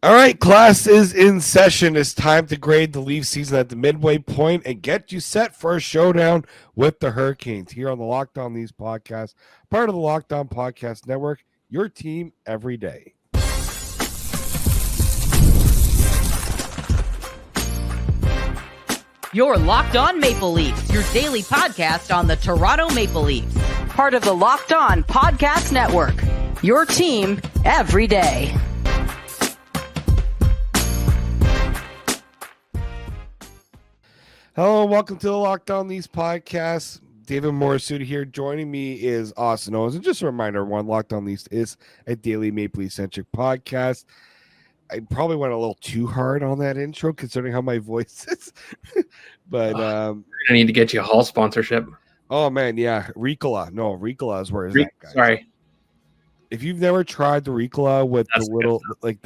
All right, class is in session. It's time to grade the Leaf season at the midway point and get you set for a showdown with the Hurricanes here on the Locked On Leafs podcast, part of the Locked On Podcast Network, your team every day. You're Locked On Maple Leafs, your daily podcast on the Toronto Maple Leafs. Part of the Locked On Podcast Network, your team every day. Hello, welcome to the Locked On Leafs podcast. David Morassutti here. Joining me is Austin Owens. And just a reminder, everyone, Locked On Leafs is a daily Maple Leaf-centric podcast. I probably went a little too hard on that intro, considering how my voice is. But I need to get you a Hall sponsorship. Oh man, yeah, Ricola. No, Ricola is where is that, guys? Sorry. If you've never tried the Ricola with That's the little, like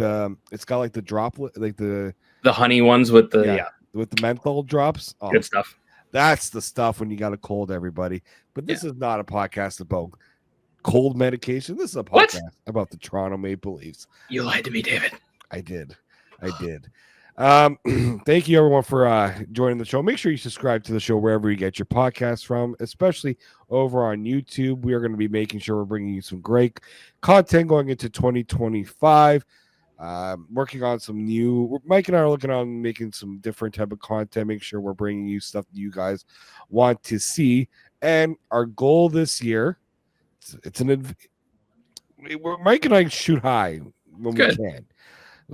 it's got like the droplet, like the honey ones with the with the menthol drops. Oh, good stuff. that's the stuff when you got a cold, everybody. But this is not a podcast about cold medication. This is a podcast about the Toronto Maple Leafs. You lied to me, David. I did. Thank you everyone for joining the show. Make sure you subscribe to the show wherever you get your podcasts from, especially over on YouTube. We are going to be making sure we're bringing you some great content going into 2025. Working on some new, Mike and I are looking on making some different type of content, make sure we're bringing you stuff that you guys want to see. And our goal this year, Mike and I shoot high when we can.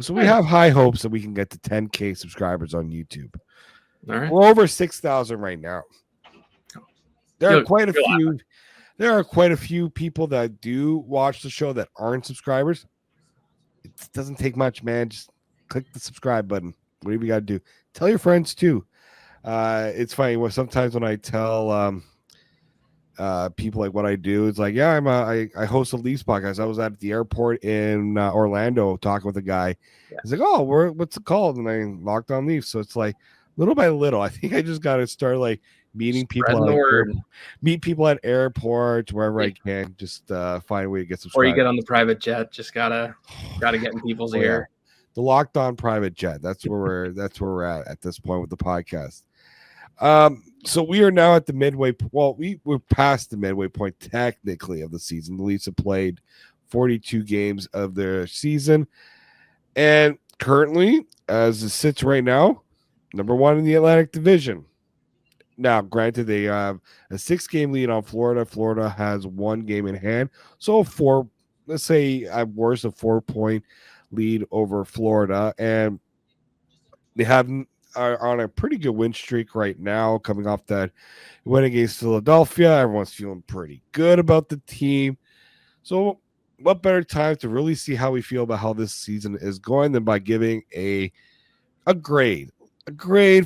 So we have high hopes that we can get to 10K subscribers on YouTube. All right. We're over 6,000 right now. There are quite a few people that do watch the show that aren't subscribers. It doesn't take much, man. Just click the subscribe button. Whatever you got to do. Tell your friends too. It's funny. Sometimes when I tell people like what I do, it's like, yeah, I host a Leafs podcast. I was at the airport in Orlando talking with a guy. Yeah. He's like, oh, what's it called? And I Locked On Leafs. So it's like little by little. I think I just got to start like meeting people. Meet people at airports wherever I can. Just find a way to get subscribed. Or you get on the private jet. Just gotta get in people's ear. The Locked On private jet. That's where we're at this point with the podcast. So we are now at the midway. Well, we're past the midway point technically of the season. The Leafs have played 42 games of their season, and currently, as it sits right now, number one in the Atlantic Division. Now, granted, they have a 6-game lead on Florida. Florida has 1 game in hand, so let's say at worst, a 4-point lead over Florida, and they are on a pretty good win streak right now, coming off that win against Philadelphia. Everyone's feeling pretty good about the team. So what better time to really see how we feel about how this season is going than by giving a grade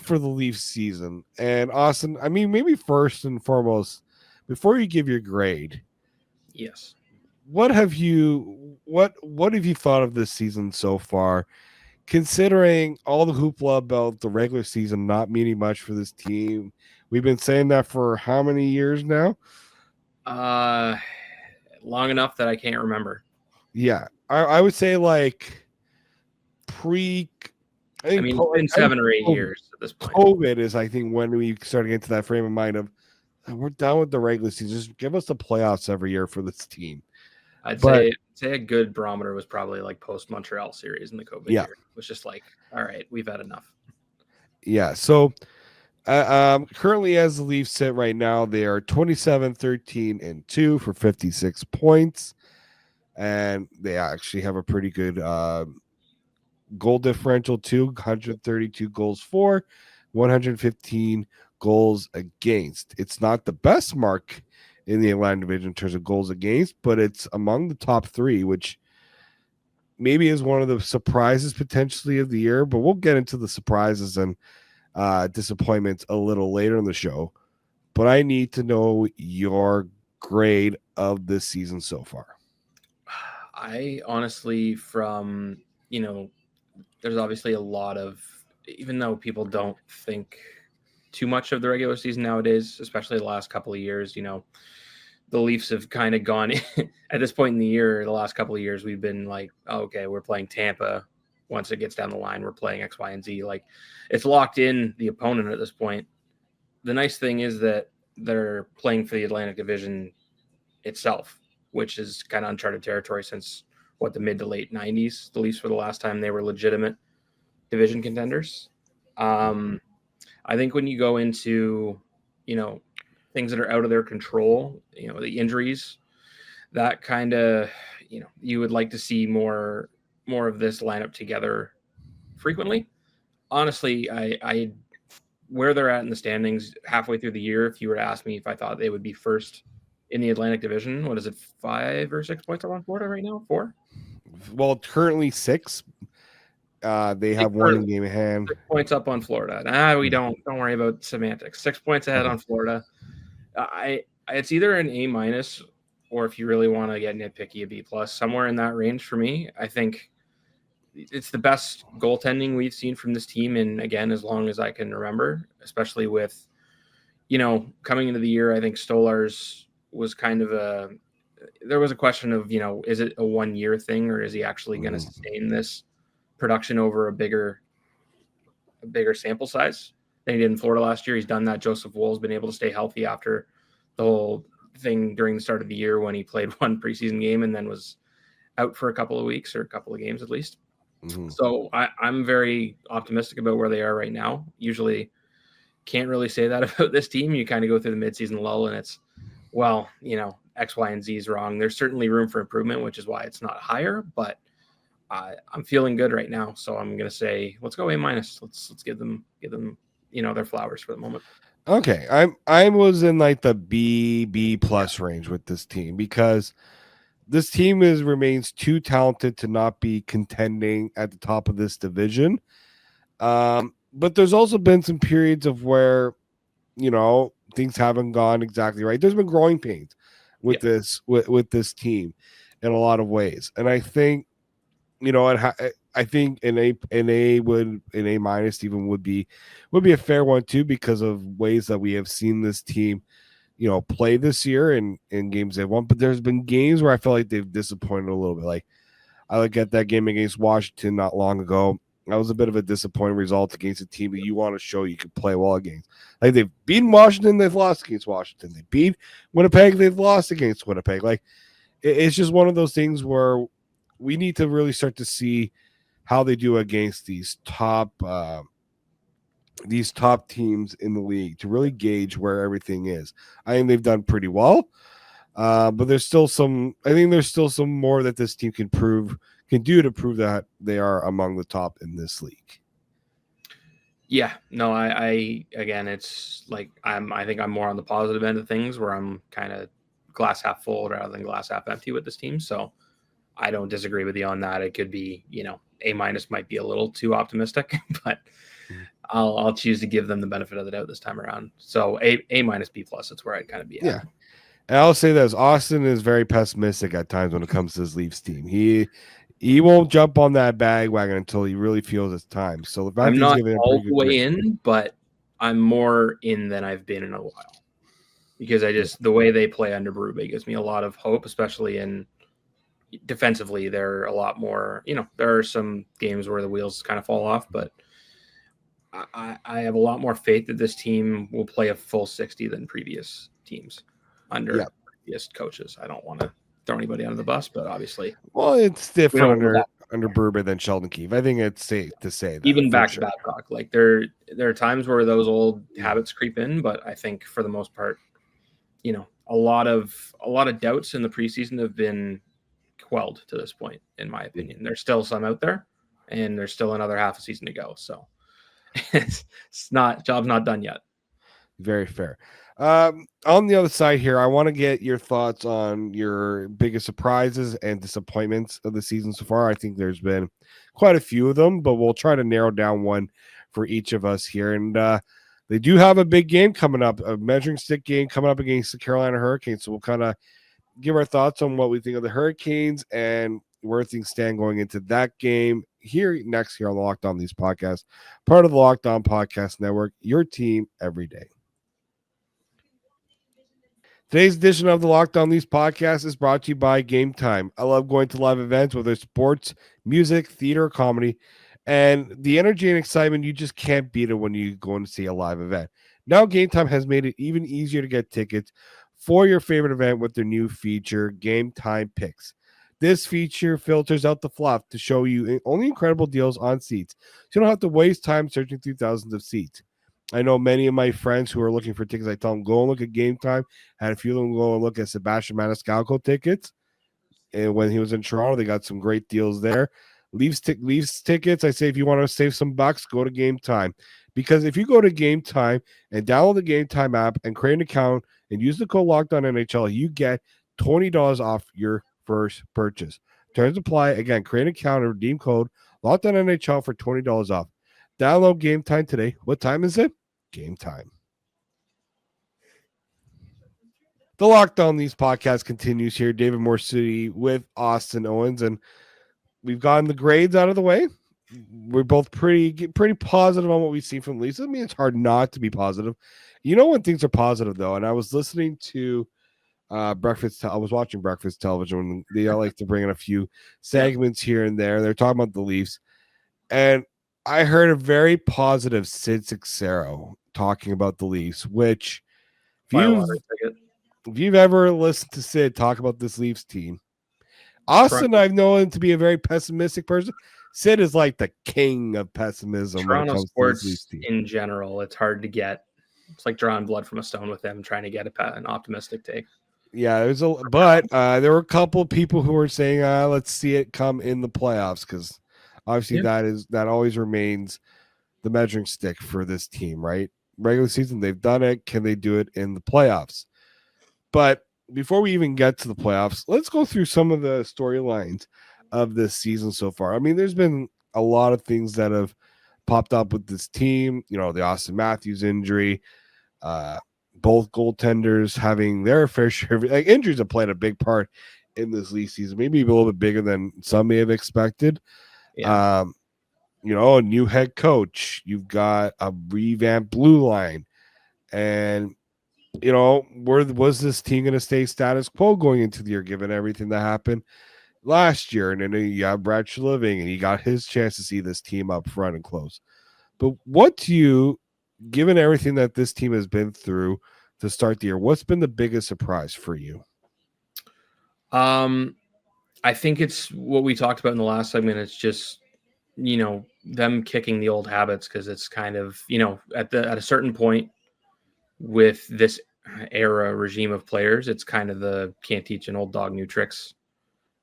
for the Leafs season. And Austin, I mean, maybe first and foremost, before you give your grade, yes, what have you thought of this season so far? Considering all the hoopla about the regular season not meaning much for this team, we've been saying that for how many years now? Long enough that I can't remember. Yeah, I would say like it's been 7 or 8 years at this point. COVID is, I think, when we started getting to that frame of mind of we're done with the regular season. Just give us the playoffs every year for this team. I'd say a good barometer was probably like post Montreal series in the COVID year. It was just like, all right, we've had enough. Yeah. So currently, as the Leafs sit right now, they are 27-13-2 for 56 points. And they actually have a pretty good goal differential too, 132 goals for, 115 goals against. It's not the best mark in the Atlantic Division in terms of goals against, but it's among the top 3, which maybe is one of the surprises potentially of the year. But we'll get into the surprises and disappointments a little later in the show. But I need to know your grade of this season so far. I honestly, there's obviously a lot of, even though people don't think too much of the regular season nowadays, especially the last couple of years, the Leafs have kind of gone at this point in the year, the last couple of years, we've been like, oh, okay, we're playing Tampa once it gets down the line, we're playing X, Y, and Z. Like, it's locked in the opponent at this point. The nice thing is that they're playing for the Atlantic Division itself, which is kind of uncharted territory since the mid to late 90s. The Leafs were the last time they were legitimate division contenders. I think when you go into, things that are out of their control, the injuries, that kind of, you would like to see more of this lineup together frequently. Honestly, I where they're at in the standings halfway through the year, if you were to ask me if I thought they would be first in the Atlantic Division, what is it, 5 or 6 points up on Florida right now? 4? Well, currently 6. They have one game in hand. 6 points up on Florida. We don't worry about semantics. 6 points ahead on Florida. It's either an A-, or if you really want to get nitpicky, a B+, somewhere in that range for me. I think it's the best goaltending we've seen from this team in, again, as long as I can remember, especially with, coming into the year. I think Stolarz was kind of there was a question of, is it a 1-year thing, or is he actually going to sustain this production over a bigger sample size than he did in Florida last year? He's done that. Joseph Woll's been able to stay healthy after the whole thing during the start of the year when he played one preseason game and then was out for a couple of weeks or a couple of games at least. So I'm very optimistic about where they are right now. Usually can't really say that about this team. You kind of go through the midseason lull and it's, X, Y, and Z is wrong. There's certainly room for improvement, which is why it's not higher, but I'm feeling good right now. So I'm going to say, let's go A-. Let's give them, their flowers for the moment. Okay. I was in like the B+ range with this team because this team remains too talented to not be contending at the top of this division. But there's also been some periods of where, things haven't gone exactly right. There's been growing pains with with this team in a lot of ways. And I think, I think an A- even would be a fair one too, because of ways that we have seen this team, play this year in games they've won. But there's been games where I feel like they've disappointed a little bit. Like I look at that game against Washington not long ago. That was a bit of a disappointing result against a team that you want to show you can play well against. Like they've beaten Washington, they've lost against Washington. They beat Winnipeg, they've lost against Winnipeg. Like it's just one of those things where we need to really start to see how they do against these top teams in the league to really gauge where everything is. I think they've done pretty well, but there's still some. I think there's still some more that this team can do to prove that they are among the top in this league. Yeah, no, I again, it's like I think I'm more on the positive end of things, where I'm kind of glass half full rather than glass half empty with this team. So I don't disagree with you on that. It could be, A- might be a little too optimistic, but I'll choose to give them the benefit of the doubt this time around. So A-, B+, it's where I'd kind of be at. Yeah. And I'll say this, Austin is very pessimistic at times when it comes to his Leafs team. He won't jump on that bandwagon until he really feels it's time. So the I'm not all the way in, but I'm more in than I've been in a while. Because the way they play under Berube gives me a lot of hope, especially in defensively. They're a lot more, there are some games where the wheels kind of fall off, but I have a lot more faith that this team will play a full 60 than previous teams under previous coaches. I don't want to throw anybody under the bus, but obviously, well, it's different under Berube than Sheldon Keefe. I think it's safe to say that. Even back to Babcock, like there are times where those old habits creep in, but I think for the most part, a lot of doubts in the preseason have been quelled to this point, in my opinion. There's still some out there, and there's still another half a season to go. So job's not done yet. Very fair. On the other side here, I want to get your thoughts on your biggest surprises and disappointments of the season so far. I think there's been quite a few of them, but we'll try to narrow down one for each of us here. And they do have a big game coming up, a measuring stick game coming up against the Carolina Hurricanes. So we'll kind of give our thoughts on what we think of the Hurricanes and where things stand going into that game here on the Locked On Leafs podcast, part of the Locked On Podcast Network, your team every day. Today's edition of the Lockdown Leafs podcast is brought to you by Game Time. I love going to live events, whether it's sports, music, theater, or comedy, and the energy and excitement, you just can't beat it when you go and see a live event. Now Game Time has made it even easier to get tickets for your favorite event with their new feature, Game Time Picks. This feature filters out the fluff to show you only incredible deals on seats, so you don't have to waste time searching through thousands of seats. I know many of my friends who are looking for tickets. I tell them, go and look at Game Time. Had a few of them go and look at Sebastian Maniscalco tickets. And when he was in Toronto, they got some great deals there. Leafs tickets, I say if you want to save some bucks, go to Game Time. Because if you go to Game Time and download the Game Time app and create an account and use the code LOCKEDONNHL, you get $20 off your first purchase. Terms apply. Again, create an account and redeem code LOCKEDONNHL for $20 off. Download Game Time today. What time is it? Game time. The Lockdown Leafs podcast continues here. David Morassutti with Austin Owens, and we've gotten the grades out of the way. We're both pretty positive on what we've seen from Leafs. I mean, it's hard not to be positive. You know when things are positive though, and I was listening to I was watching Breakfast Television when they like to bring in a few segments here and there. They're talking about the Leafs, and I heard a very positive Sid Seixeiro talking about the Leafs, which if you've ever listened to Sid talk about this Leafs team, Austin, I've known him to be a very pessimistic person. Sid is like the king of pessimism. Toronto sports in general, it's hard to get. It's like drawing blood from a stone with them, trying to get an optimistic take. Yeah, there were a couple people who were saying, let's see it come in the playoffs, because obviously that always remains the measuring stick for this team, right? Regular season, they've done it. Can they do it in the playoffs? But before we even get to the playoffs, let's go through some of the storylines of this season so far. I mean, there's been a lot of things that have popped up with this team. You know, the Austin Matthews injury, both goaltenders having their fair share of injuries have played a big part in this league season, maybe a little bit bigger than some may have expected. Yeah. A new head coach, you've got a revamped blue line, and where was this team going to stay status quo going into the year, given everything that happened last year? And then you got Brad Living, and he got his chance to see this team up front and close. But what do you, given everything that this team has been through to start the year, what's been the biggest surprise for you? I think it's what we talked about in the last segment. It's just, them kicking the old habits, because it's kind of, at a certain point with this era regime of players, it's kind of the can't teach an old dog new tricks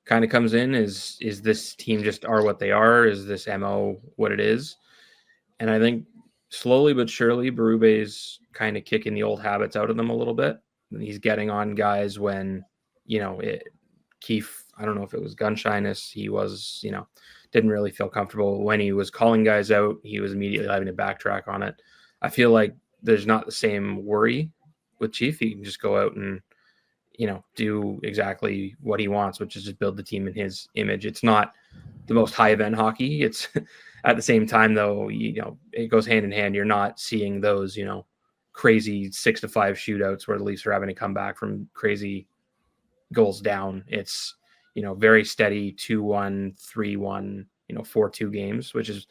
kind of comes in. Is this team just are what they are? Is this MO what it is? And I think slowly but surely, Berube's kind of kicking the old habits out of them a little bit. And he's getting on guys when, Keefe, I don't know if it was gun shyness. He was, didn't really feel comfortable when he was calling guys out. He was immediately having to backtrack on it. I feel like there's not the same worry with Chief. He can just go out and, do exactly what he wants, which is just build the team in his image. It's not the most high event hockey. It's at the same time, though, it goes hand in hand. You're not seeing those, crazy 6-5 shootouts where the Leafs are having to come back from crazy goals down. It's, very steady 2-1, 3-1, 4-2 games, which is,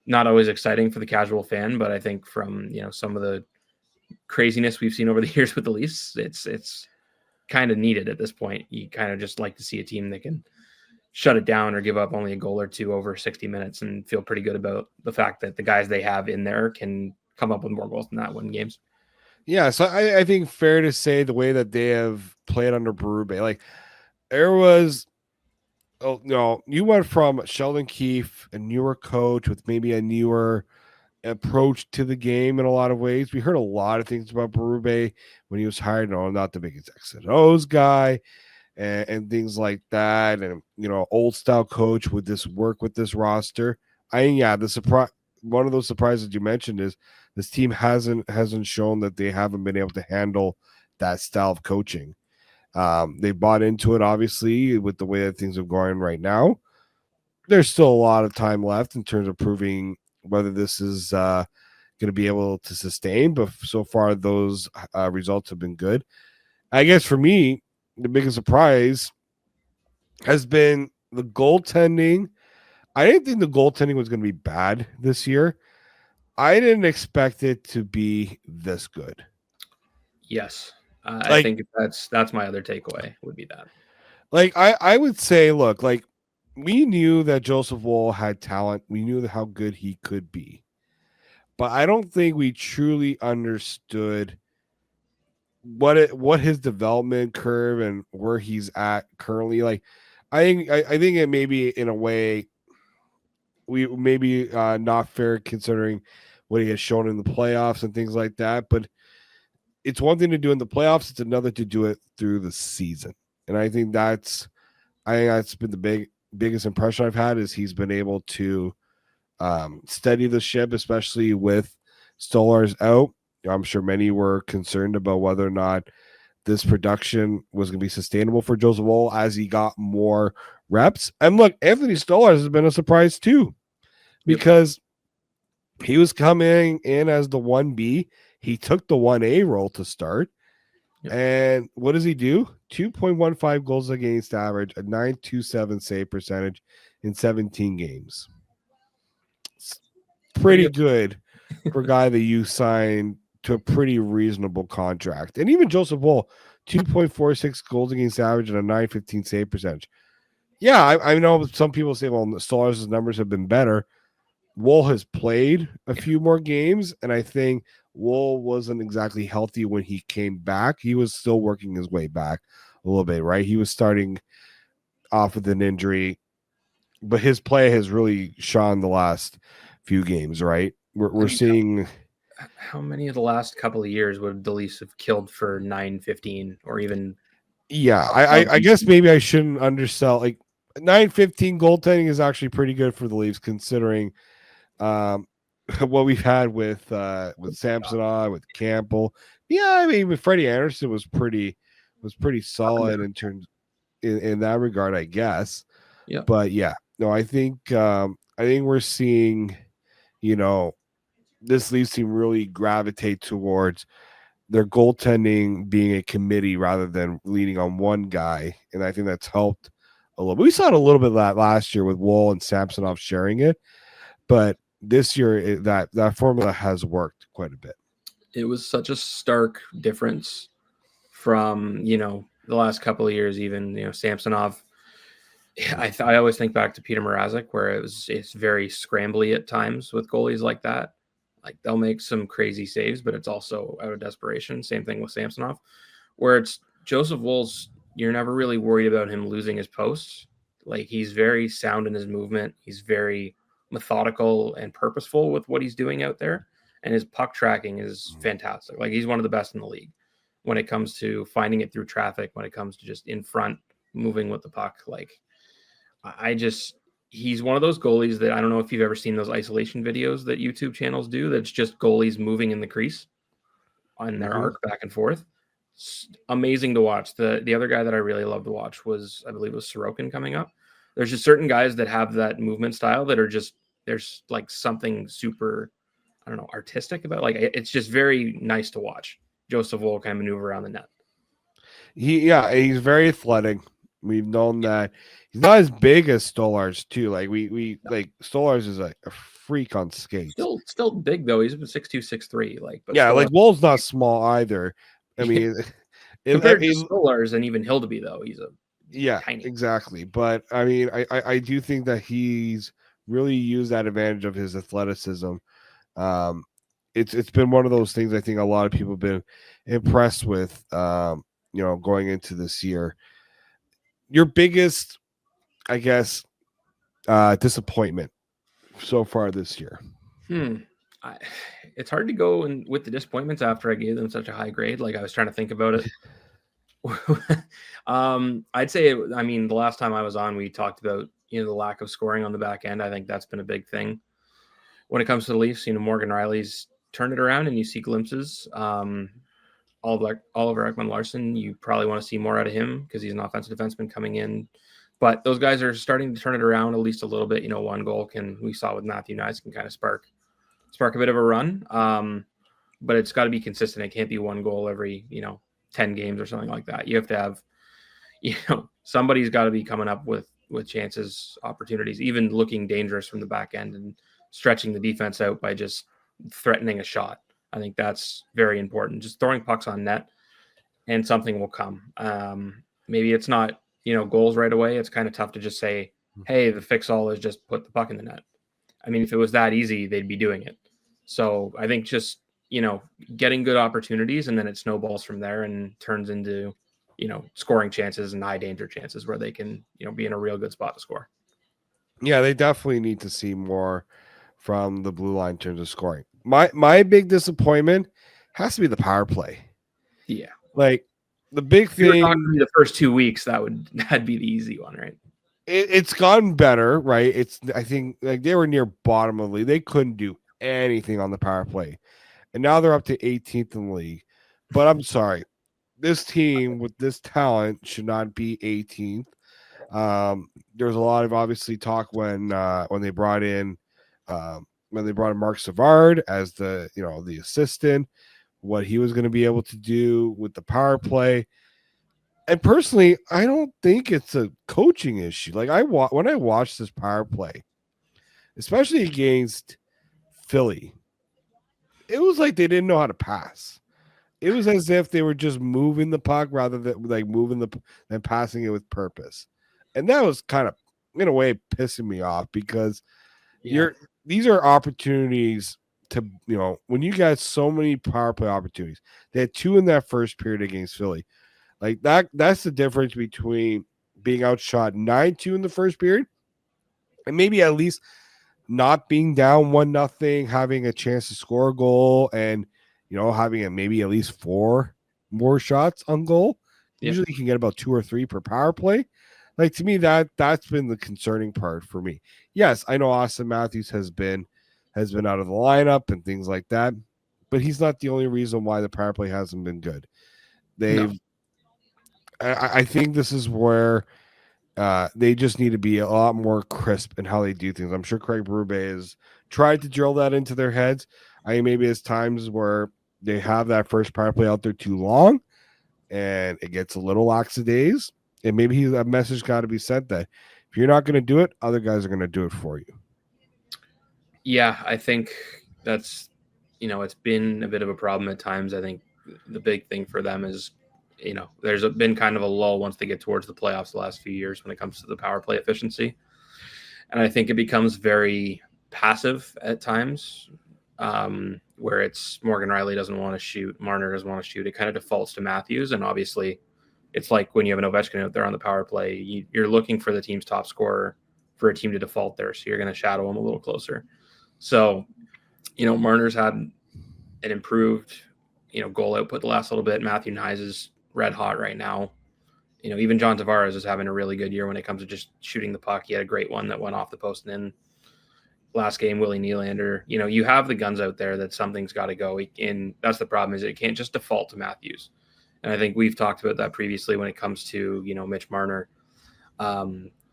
not always exciting for the casual fan. But I think from, some of the craziness we've seen over the years with the Leafs, it's kind of needed at this point. You kind of just like to see a team that can shut it down or give up only a goal or two over 60 minutes and feel pretty good about the fact that the guys they have in there can come up with more goals than that, win games. Yeah, so I think fair to say the way that they have played under Berube, like there was, you went from Sheldon Keefe, a newer coach with maybe a newer approach to the game in a lot of ways. We heard a lot of things about Berube when he was hired. No, I'm not the biggest X and O's guy and things like that. And, old style coach with this work with this roster. The surprise, one of those surprises you mentioned is this team hasn't shown that they haven't been able to handle that style of coaching. They bought into it, obviously, with the way that things are going right now. There's still a lot of time left in terms of proving whether this is going to be able to sustain, but so far those results have been good. I guess for me, the biggest surprise has been the goaltending. I didn't think the goaltending was going to be bad this year. I didn't expect it to be this good. Yes. I think that's my other takeaway would be that. Like, I would say, look, like, we knew that Joseph Woll had talent. We knew how good he could be. But I don't think we truly understood what his development curve and where he's at currently. Like, I think it maybe in a way we maybe not fair considering what he has shown in the playoffs and things like that. But it's one thing to do in the playoffs; it's another to do it through the season. And I think that's been the biggest impression I've had is he's been able to steady the ship, especially with Stolarz out. I'm sure many were concerned about whether or not this production was going to be sustainable for Joseph Woll as he got more reps. And look, Anthony Stolarz has been a surprise too, because he was coming in as the 1B. He took the 1A role to start. Yep. And what does he do? 2.15 goals against average, a 927 save percentage in 17 games. It's pretty good for a guy that you signed to a pretty reasonable contract. And even Joseph Woll, 2.46 goals against average and a 915 save percentage. Yeah, I know some people say, well, Stolarz' numbers have been better. Woll has played a few more games, and I think Woll wasn't exactly healthy when he came back. He was still working his way back a little bit, right? He was starting off with an injury, but his play has really shone the last few games, right? We're seeing... How many of the last couple of years would the Leafs have killed for 915 or even? Yeah, I guess maybe I shouldn't undersell. Like 915 goaltending is actually pretty good for the Leafs considering what we've had with Samsonov, with Campbell. Yeah, I mean, with Freddie Anderson was pretty solid in terms in that regard, I guess. Yeah. But yeah, no, I think we're seeing, this Leafs team really gravitate towards their goaltending being a committee rather than leaning on one guy. And I think that's helped a little bit. We saw it a little bit last year with Woll and Samsonov sharing it, but this year that formula has worked quite a bit. It was such a stark difference from, the last couple of years, even, Samsonov. I always think back to Peter Mrazek, where it's very scrambly at times with goalies like that. Like they'll make some crazy saves, but it's also out of desperation. Same thing with Samsonov, where it's Joseph Woll's. You're never really worried about him losing his posts. Like he's very sound in his movement. He's very methodical and purposeful with what he's doing out there. And his puck tracking is fantastic. Like he's one of the best in the league when it comes to finding it through traffic, when it comes to just in front, moving with the puck. Like he's one of those goalies that I don't know if you've ever seen those isolation videos that YouTube channels do. That's just goalies moving in the crease on their arc back and forth. It's amazing to watch. The other guy that I really love to watch I believe it was Sorokin coming up. There's just certain guys that have that movement style that are just, there's like something super, I don't know, artistic about it. Like it's just very nice to watch Joseph Woll kind of maneuver around the net. He's very athletic. We've known that he's not as big as Stolarz too. Like we like Stolarz is a freak on skates. Still big though. He's 6'2", 6'3". But yeah, like Woll's not small either. I mean, compared to Stolarz and even Hildeby though, he's tiny. Exactly. But I mean, I do think that he's really used that advantage of his athleticism. It's been one of those things I think a lot of people have been impressed with. Going into this year. Your biggest, I guess, disappointment so far this year? It's hard to go with the disappointments after I gave them such a high grade. Like I was trying to think about it. I'd say, the last time I was on, we talked about, the lack of scoring on the back end. I think that's been a big thing when it comes to the Leafs. Morgan Riley's turned it around and you see glimpses. Oliver Ekman-Larsson, you probably want to see more out of him because he's an offensive defenseman coming in. But those guys are starting to turn it around at least a little bit. One goal we saw with Matthew Nyes can kind of spark a bit of a run. But it's got to be consistent. It can't be one goal every, 10 games or something like that. You have to have, somebody's got to be coming up with chances, opportunities, even looking dangerous from the back end and stretching the defense out by just threatening a shot. I think that's very important. Just throwing pucks on net and something will come. Maybe it's not, goals right away. It's kind of tough to just say, hey, the fix all is just put the puck in the net. I mean, if it was that easy, they'd be doing it. So I think just, getting good opportunities and then it snowballs from there and turns into, scoring chances and high danger chances where they can, be in a real good spot to score. Yeah, they definitely need to see more from the blue line in terms of scoring. My big disappointment has to be the power play. Yeah. Like the big thing, the first 2 weeks, that'd be the easy one, right? It's gotten better, right? I think like they were near bottom of the league. They couldn't do anything on the power play. And now they're up to 18th in the league. But I'm sorry. This team with this talent should not be 18th. There was a lot of obviously talk when they brought in Mark Savard as the assistant, what he was going to be able to do with the power play. And personally, I don't think it's a coaching issue. Like when I watched this power play, especially against Philly, it was like they didn't know how to pass. It was as if they were just moving the puck rather than like than passing it with purpose. And that was kind of, in a way, pissing me off because these are opportunities to, when you got so many power play opportunities. They had 2 in that first period against Philly. Like that's the difference between being outshot 9-2 in the first period and maybe at least not being down 1-0, having a chance to score a goal and, having maybe at least 4 more shots on goal. Yep. Usually you can get about 2 or 3 per power play. Like to me, that's been the concerning part for me. Yes, I know Austin Matthews has been out of the lineup and things like that, but he's not the only reason why the power play hasn't been good. I think this is where they just need to be a lot more crisp in how they do things. I'm sure Craig Berube has tried to drill that into their heads. I mean, maybe there's times where they have that first power play out there too long and it gets a little lackadays. And maybe a message got to be sent that if you're not going to do it, other guys are going to do it for you. Yeah, I think that's, it's been a bit of a problem at times. I think the big thing for them is, there's been kind of a lull once they get towards the playoffs the last few years when it comes to the power play efficiency. And I think it becomes very passive at times, where it's Morgan Riley doesn't want to shoot, Marner doesn't want to shoot. It kind of defaults to Matthews. And obviously it's like when you have an Ovechkin out there on the power play, you're looking for the team's top scorer for a team to default there. So you're going to shadow him a little closer. So, Marner's had an improved, goal output the last little bit. Matthew Nyes is red hot right now. Even John Tavares is having a really good year when it comes to just shooting the puck. He had a great one that went off the post and in. Last game, Willie Nylander. You have the guns out there that something's got to go. And that's the problem, is it can't just default to Matthews. And I think we've talked about that previously when it comes to, Mitch Marner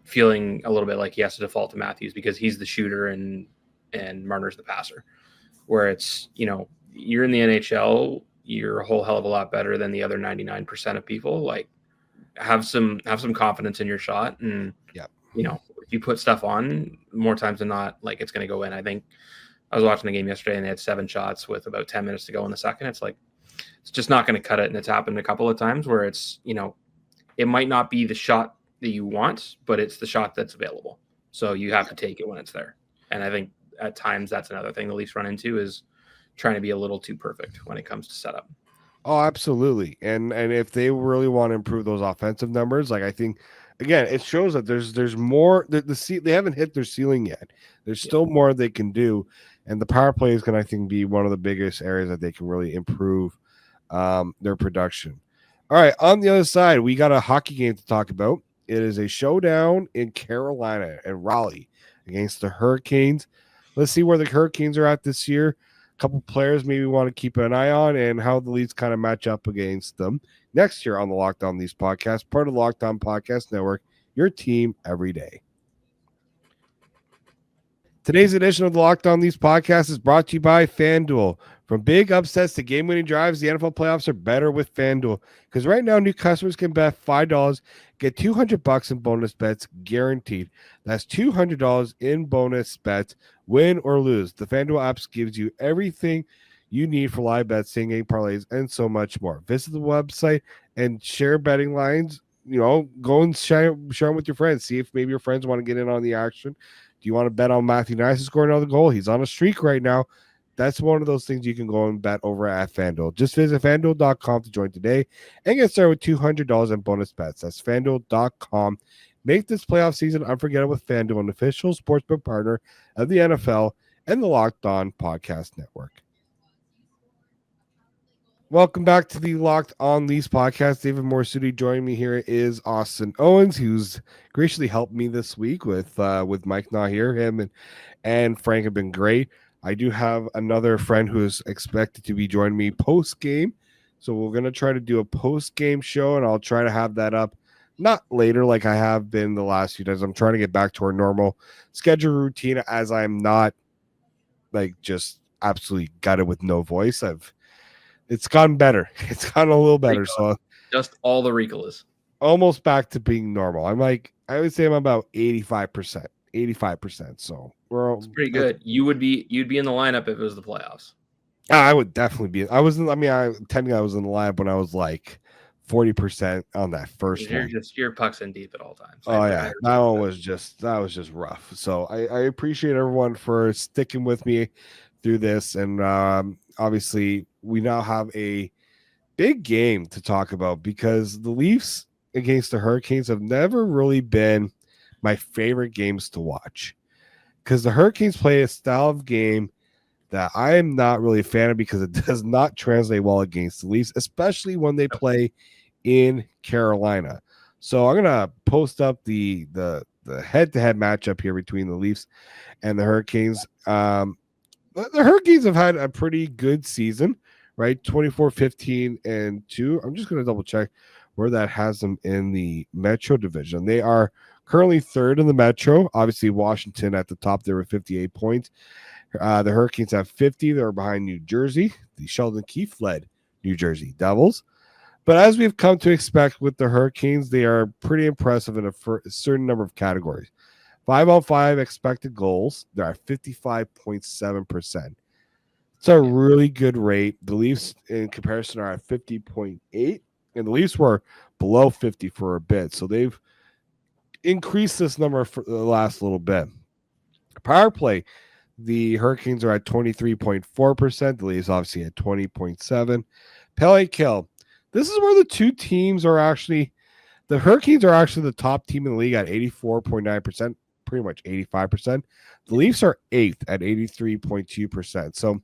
feeling a little bit like he has to default to Matthews because he's the shooter and Marner's the passer. Where it's, you're in the NHL, you're a whole hell of a lot better than the other 99% of people. Like have some confidence in your shot. And, if you put stuff on more times than not, like it's going to go in. I think I was watching the game yesterday and they had 7 shots with about 10 minutes to go in the second. It's like, it's just not going to cut it. And it's happened a couple of times where it's, it might not be the shot that you want, but it's the shot that's available. So you have to take it when it's there. And I think at times that's another thing the Leafs run into is trying to be a little too perfect when it comes to setup. Oh, absolutely. And if they really want to improve those offensive numbers, like I think, again, it shows that there's more. They haven't hit their ceiling yet. There's still more they can do. And the power play is going to, I think, be one of the biggest areas that they can really improve their production. All right, on the other side, we got a hockey game to talk about. It is a showdown in Carolina and Raleigh against the Hurricanes. Let's see where the Hurricanes are at this year. A couple players maybe want to keep an eye on and how the Leafs kind of match up against them next year on the Locked On Leafs podcast, part of the Locked On Podcast Network, your team every day. Today's edition of the Locked On Leafs podcast is brought to you by FanDuel. From big upsets to game-winning drives, the NFL playoffs are better with FanDuel. Because right now, new customers can bet $5, get $200 in bonus bets guaranteed. That's $200 in bonus bets, win or lose. The FanDuel app gives you everything you need for live bets, same-game parlays, and so much more. Visit the website and share betting lines. Go and share them with your friends. See if maybe your friends want to get in on the action. Do you want to bet on Matthew Nice to score another goal? He's on a streak right now. That's one of those things you can go and bet over at FanDuel. Just visit FanDuel.com to join today and get started with $200 in bonus bets. That's FanDuel.com. Make this playoff season unforgettable with FanDuel, an official sportsbook partner of the NFL and the Locked On Podcast Network. Welcome back to the Locked On Leafs podcast. David Morassutti. Joining me here is Austin Owens, who's graciously helped me this week with Mike not here. Him and Frank have been great. I do have another friend who is expected to be joining me post game, so we're gonna try to do a post game show, and I'll try to have that up not later like I have been the last few days. I'm trying to get back to our normal schedule routine as I'm not like just absolutely gutted with no voice. It's gotten better. It's gotten a little better. So just all the Ricolas. Almost back to being normal. I would say I'm about 85%. 85%. So it's pretty good. You'd be in the lineup if it was the playoffs. I would definitely be. I was in the lineup when I was like 40% on that first one. Your puck's in deep at all times. Oh yeah. That was just rough. So I appreciate everyone for sticking with me through this. And obviously we now have a big game to talk about because the Leafs against the Hurricanes have never really been my favorite games to watch, because the Hurricanes play a style of game that I am not really a fan of because it does not translate well against the Leafs, especially when they play in Carolina. So I'm gonna post up the head-to-head matchup here between the Leafs and the Hurricanes. The Hurricanes have had a pretty good season, right? 24-15-2. I'm just going to double check where that has them in the Metro division. They are currently third in the Metro. Obviously, Washington at the top there with 58 points. The Hurricanes have 50. They're behind New Jersey, the Sheldon Keefe-led New Jersey Devils. But as we've come to expect with the Hurricanes, they are pretty impressive in a certain number of categories. 5-on-5 expected goals, they're at 55.7%. It's a really good rate. The Leafs, in comparison, are at 50.8, and the Leafs were below 50 for a bit. So they've increased this number for the last little bit. Power play, the Hurricanes are at 23.4%. The Leafs obviously at 20.7. Penalty kill. This is where the two teams are actually. The Hurricanes are actually the top team in the league at 84.9%, pretty much 85%. The Leafs are 8th at 83.2%. So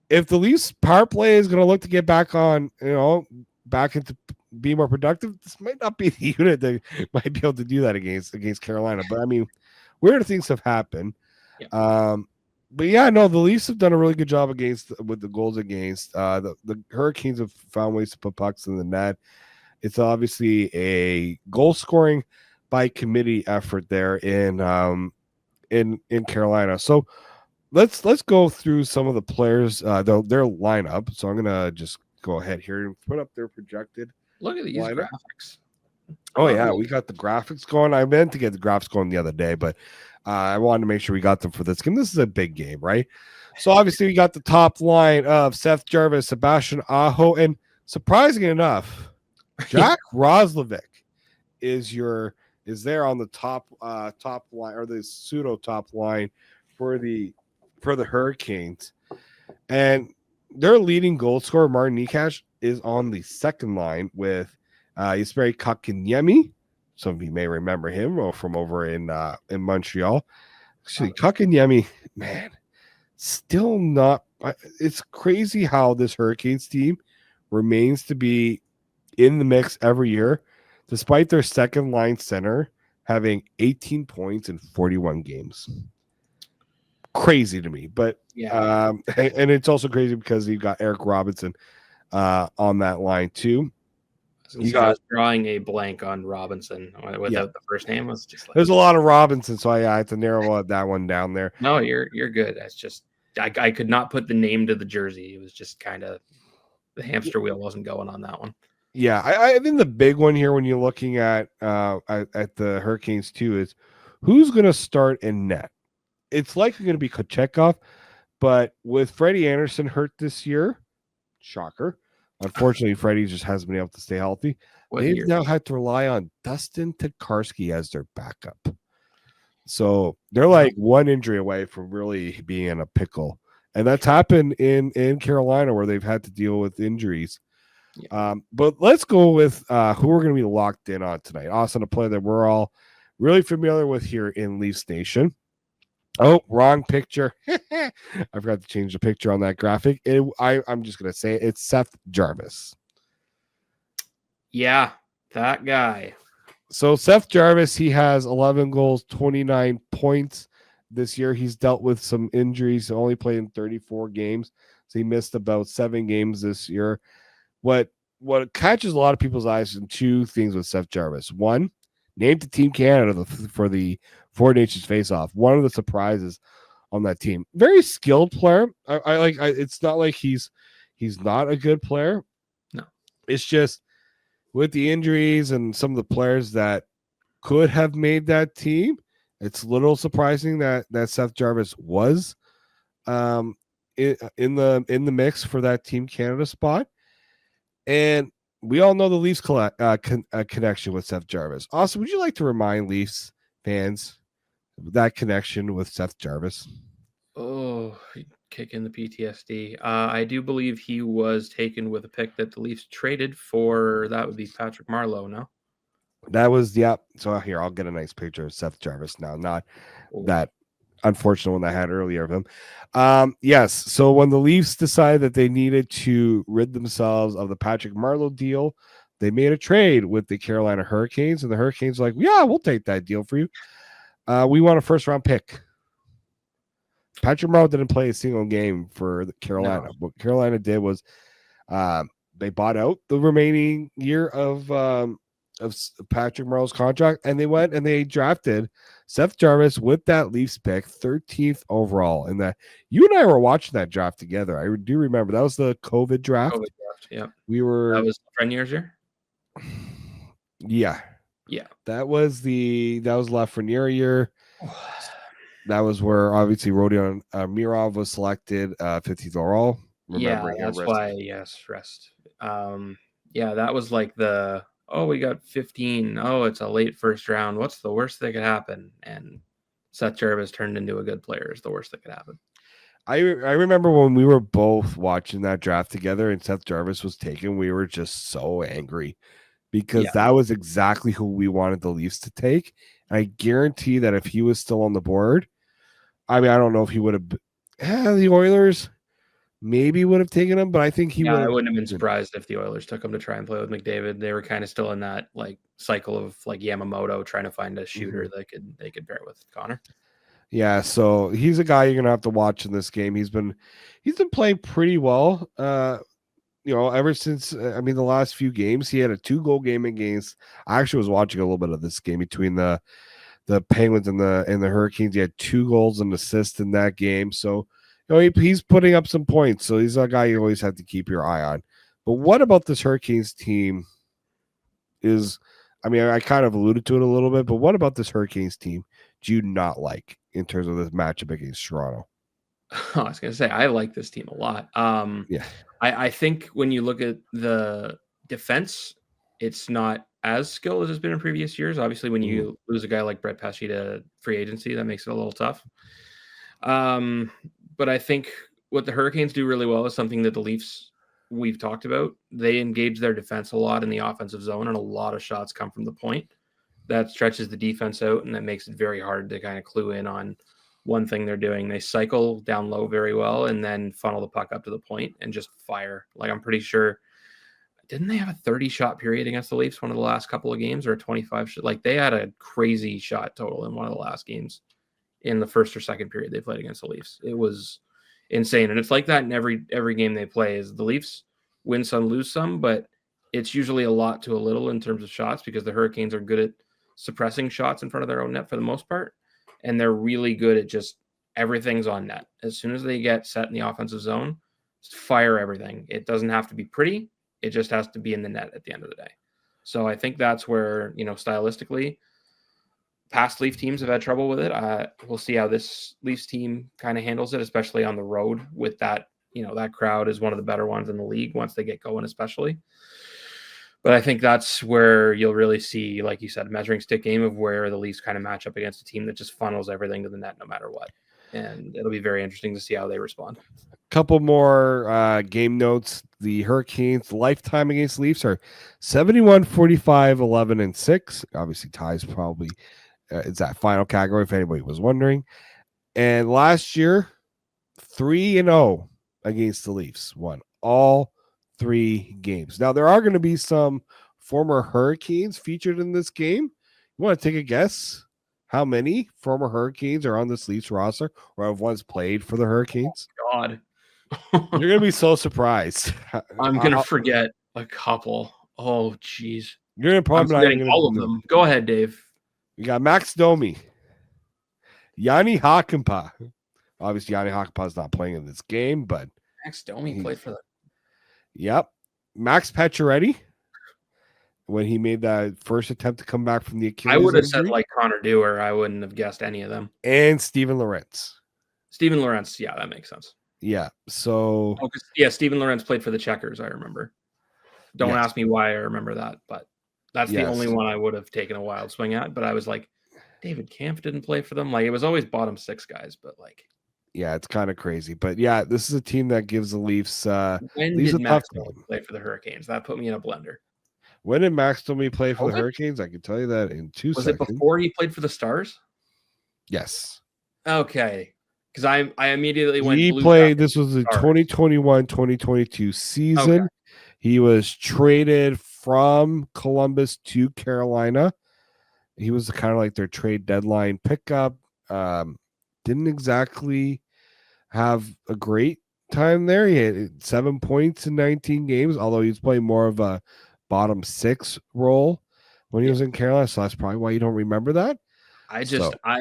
if the Leafs power play is going to look to get back on, back into being more productive, this might not be the unit that might be able to do that against Carolina. But I mean, weird things have happened. Yeah. But yeah, no, the Leafs have done a really good job with the goals against. The Hurricanes have found ways to put pucks in the net. It's obviously a goal scoring by committee effort there in Carolina. So let's go through some of the players, their lineup. So I'm gonna just go ahead here and put up their projected. Look at these graphics. Oh yeah, we got the graphics going. I meant to get the graphics going the other day, but I wanted to make sure we got them for this game. This is a big game, right? So obviously we got the top line of Seth Jarvis, Sebastian Aho, and surprisingly enough, Jack Roslovic is there on the top line, or the pseudo top line for the Hurricanes, and their leading goal scorer Martin Necas is on the second line with Jesperi Kotkaniemi. Some of you may remember him from over in Montreal. Actually, Kotkaniemi, man, still not. It's crazy how this Hurricanes team remains to be in the mix every year, despite their second line center having 18 points in 41 games. Crazy to me, but yeah. And it's also crazy because you've got Eric Robinson on that line too. I was drawing a blank on Robinson without the first name. Was just like, there's a lot of Robinson, so I had to narrow that one down there. No, you're good. That's just I could not put the name to the jersey. It was just kind of the hamster wheel wasn't going on that one. Yeah, I think the big one here when you're looking at the Hurricanes too is who's going to start in net. It's likely going to be Kochetkov, but with Freddie Anderson hurt this year, shocker. Unfortunately, Freddie just hasn't been able to stay healthy. They've now had to rely on Dustin Tokarski as their backup. So they're like one injury away from really being in a pickle. And that's happened in Carolina where they've had to deal with injuries. Yeah. But let's go with who we're going to be locked in on tonight. Austin, a player that we're all really familiar with here in Leafs Nation. Oh, wrong picture. I forgot to change the picture on that graphic. I'm just going to say it's Seth Jarvis. Yeah, that guy. So Seth Jarvis, he has 11 goals, 29 points this year. He's dealt with some injuries, only played in 34 games. So he missed about 7 games this year. What catches a lot of people's eyes in two things with Seth Jarvis. One, named to Team Canada for the Four Nations face-off. One of the surprises on that team. Very skilled player. It's not like he's not a good player. No. It's just with the injuries and some of the players that could have made that team, it's a little surprising that Seth Jarvis was in the mix for that Team Canada spot. And we all know the Leafs connection with Seth Jarvis. Austin, would you like to remind Leafs fans that connection with Seth Jarvis? Oh, kicking the PTSD. I do believe he was taken with a pick that the Leafs traded for. That would be Patrick Marleau, no? That was, yeah. So here, I'll get a nice picture of Seth Jarvis now, not that unfortunate one I had earlier of him. Yes. So when the Leafs decided that they needed to rid themselves of the Patrick Marleau deal, they made a trade with the Carolina Hurricanes, and the Hurricanes were like, yeah, we'll take that deal for you. We want a first-round pick. Patrick Marleau didn't play a single game for Carolina. No. What Carolina did was they bought out the remaining year of Patrick Marleau's contract, and they went and they drafted Seth Jarvis with that Leafs pick, 13th overall. And that you and I were watching that draft together. I do remember that was the COVID draft. Yeah, we were. That was Lafreniere's year. Yeah. That was Lafreniere year. That was where obviously Rodion Mirov was selected 15th overall. That's why. Yes, rest. That was like we got 15. Oh, it's a late first round. What's the worst that could happen? And Seth Jarvis turned into a good player is the worst that could happen. I remember when we were both watching that draft together and Seth Jarvis was taken, we were just so angry because that was exactly who we wanted the Leafs to take. And I guarantee that if he was still on the board, I mean, I don't know if he would have the Oilers maybe would have taken him, but I think he would. I wouldn't have been surprised if the Oilers took him to try and play with McDavid. They were kind of still in that like cycle of like Yamamoto trying to find a shooter that they could pair with Connor. Yeah, so he's a guy you're gonna have to watch in this game. He's been playing pretty well. Ever since the last few games, he had a 2-goal game against. I actually was watching a little bit of this game between the Penguins and the Hurricanes. He had 2 goals and assists in that game. So he's putting up some points. So he's a guy you always have to keep your eye on. But what about this Hurricanes team I kind of alluded to it a little bit, but what about this Hurricanes team do you not like in terms of this matchup against Toronto? I was going to say, I like this team a lot. I think when you look at the defense, it's not as skilled as it's been in previous years. Obviously, when you lose a guy like Brett Pesce to free agency, that makes it a little tough. But I think what the Hurricanes do really well is something that the Leafs we've talked about. They engage their defense a lot in the offensive zone, and a lot of shots come from the point. That stretches the defense out, and that makes it very hard to kind of clue in on one thing they're doing. They cycle down low very well and then funnel the puck up to the point and just fire. Like, I'm pretty sure, didn't they have a 30-shot period against the Leafs one of the last couple of games, or a 25 shot? Like, they had a crazy shot total in one of the last games in the first or second period they played against the Leafs. It was insane. And it's like that in every game they play. Is the Leafs win some, lose some, but it's usually a lot to a little in terms of shots because the Hurricanes are good at suppressing shots in front of their own net for the most part. And they're really good at just everything's on net. As soon as they get set in the offensive zone, just fire everything. It doesn't have to be pretty. It just has to be in the net at the end of the day. So I think that's where, stylistically, past Leaf teams have had trouble with it. We'll see how this Leafs team kind of handles it, especially on the road with that. That crowd is one of the better ones in the league once they get going, especially. But I think that's where you'll really see, like you said, a measuring stick game of where the Leafs kind of match up against a team that just funnels everything to the net no matter what. And it'll be very interesting to see how they respond. Couple more game notes. The Hurricanes lifetime against Leafs are 71, 45, 11, and 6. Obviously, ties probably it's that final category if anybody was wondering. And last year, 3-0 against the Leafs. Won all 3 games. Now, there are going to be some former Hurricanes featured in this game. You want to take a guess how many former Hurricanes are on this Leafs roster or have once played for the Hurricanes? Oh, God. You're going to be so surprised. I'm going to forget a couple. Oh, jeez. You're going to probably not even all of them. Go ahead, Dave. You got Max Domi, Yanni Hakanpää. Obviously, Yanni Hakanpää is not playing in this game, but Max Domi played for them. Yep. Max Pacioretty, when he made that first attempt to come back from the Achilles I would have injury. said like Connor Dewar. I wouldn't have guessed any of them. And Steven Lorentz. Steven Lorentz. Yeah, that makes sense. Yeah. So. Steven Lorentz played for the Checkers. I remember. Don't ask me why I remember that, but that's the only one I would have taken a wild swing at. But I was like, David Kampf didn't play for them. Like, it was always bottom 6 guys, but like. Yeah, it's kind of crazy. But yeah, this is a team that gives the Leafs. When did Max Domi play for the Hurricanes? That put me in a blender. When did Max Domi play for the Hurricanes? I can tell you that in 2 seconds. Was it before he played for the Stars? Yes. Okay. Because I immediately went. He played. This was the 2021-2022 season. Okay. He was traded from Columbus to Carolina. He was kind of like their trade deadline pickup. Didn't exactly have a great time there. He had 7 points in 19 games, although he was playing more of a bottom 6 role when he was in Carolina. So that's probably why you don't remember that. I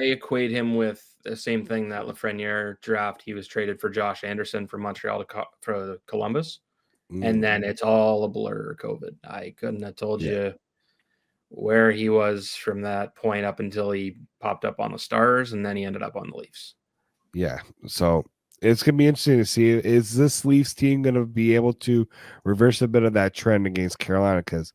equate him with the same thing that Lafreniere draft. He was traded for Josh Anderson from Montreal for Columbus. And then it's all a blur. COVID. I couldn't have told you where he was from that point up until he popped up on the Stars, and then he ended up on the Leafs. Yeah. So it's going to be interesting to see, is this Leafs team going to be able to reverse a bit of that trend against Carolina? Because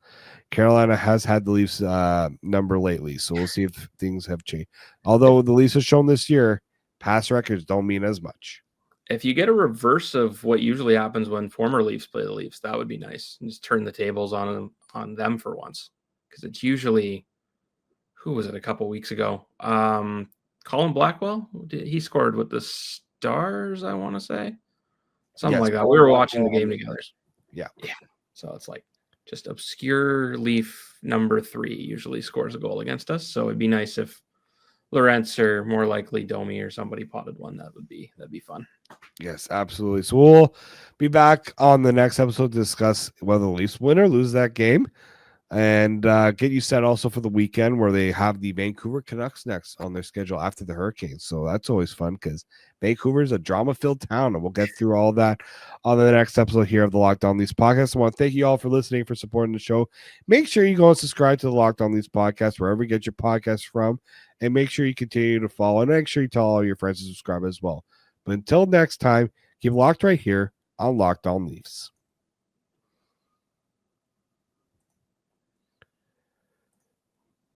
Carolina has had the Leafs number lately. So we'll see if things have changed. Although the Leafs have shown this year, past records don't mean as much. If you get a reverse of what usually happens when former Leafs play the Leafs, that would be nice. And just turn the tables on them for once. Because it's usually, who was it a couple weeks ago? Colin Blackwell? He scored with the Stars, I want to say. Something like that. We were watching the game together. Yeah. So it's like just obscure Leaf number 3 usually scores a goal against us. So it'd be nice if Lorentz or more likely Domi or somebody potted one. That'd be fun. Yes, absolutely. So we'll be back on the next episode to discuss whether the Leafs win or lose that game. And get you set also for the weekend where they have the Vancouver Canucks next on their schedule after the Hurricanes. So that's always fun because Vancouver is a drama-filled town, and we'll get through all that on the next episode here of the Locked On Leafs podcast. I want to thank you all for listening, for supporting the show. Make sure you go and subscribe to the Locked On Leafs podcast wherever you get your podcasts from, and make sure you continue to follow, and make sure you tell all your friends to subscribe as well. But until next time, keep locked right here on Locked On Leafs.